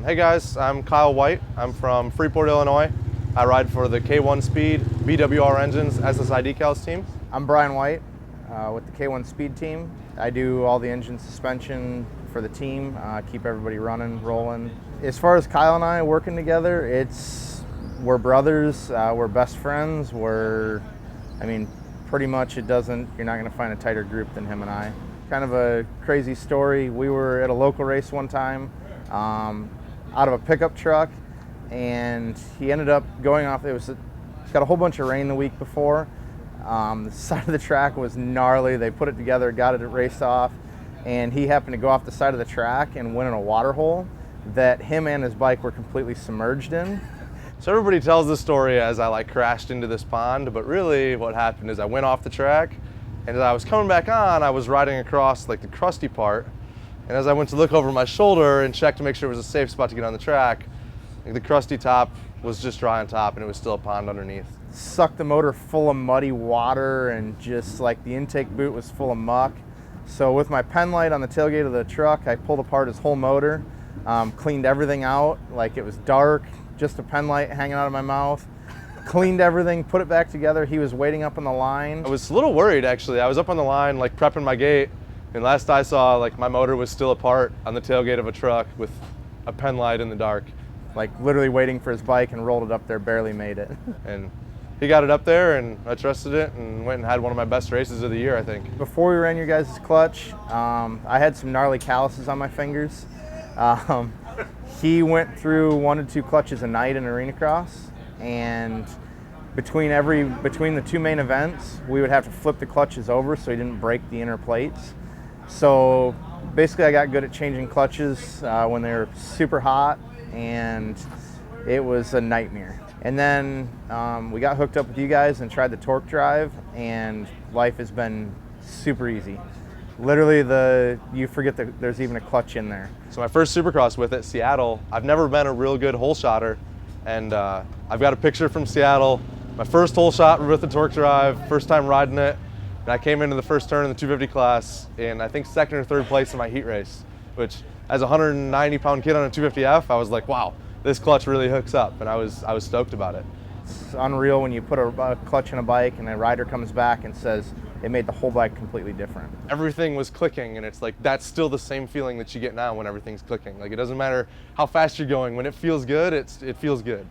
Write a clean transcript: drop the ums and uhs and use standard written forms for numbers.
Hey guys, I'm Kyle White. I'm from Freeport, Illinois. I ride for the K1 Speed BWR Engines SSI Decals team. I'm Brian White with the K1 Speed team. I do all the engine suspension for the team, keep everybody running, rolling. As far as Kyle and I working together, we're brothers, we're best friends, pretty much you're not gonna find a tighter group than him and I. Kind of a crazy story. We were at a local race one time out of a pickup truck, and he ended up going off. Got a whole bunch of rain the week before. The side of the track was gnarly. They put it together, got it raced off, and he happened to go off the side of the track and went in a water hole that him and his bike were completely submerged in. So everybody tells the story as I crashed into this pond, but really what happened is I went off the track, and as I was coming back on, I was riding across the crusty part, and as I went to look over my shoulder and check to make sure it was a safe spot to get on the track, the crusty top was just dry on top and it was still a pond underneath. Sucked the motor full of muddy water, and just the intake boot was full of muck. So with my pen light on the tailgate of the truck, I pulled apart his whole motor, cleaned everything out. It was dark, just a pen light hanging out of my mouth. Cleaned everything, put it back together. He was waiting up on the line. I was a little worried actually. I was up on the line prepping my gate, and last I saw my motor was still apart on the tailgate of a truck with a pen light in the dark. Literally waiting for his bike, and rolled it up there, barely made it. And he got it up there, and I trusted it and went and had one of my best races of the year, I think. Before we ran your guys' clutch, I had some gnarly calluses on my fingers. He went through 1 to 2 clutches a night in arena cross, and between the two main events, we would have to flip the clutches over so he didn't break the inner plates. So basically I got good at changing clutches when they were super hot, and it was a nightmare. And then we got hooked up with you guys and tried the torque drive, and life has been super easy. Literally, you forget that there's even a clutch in there. So my first Supercross with it, Seattle, I've never been a real good hole shotter, and I've got a picture from Seattle. My first hole shot with the torque drive, first time riding it, and I came into the first turn in the 250 class in I think 2nd or 3rd place in my heat race, which as a 190-pound kid on a 250F, I was like, wow, this clutch really hooks up, and I was stoked about it. It's unreal when you put a clutch in a bike and a rider comes back and says it made the whole bike completely different. Everything was clicking, and it's that's still the same feeling that you get now when everything's clicking. It doesn't matter how fast you're going. When it feels good, it feels good.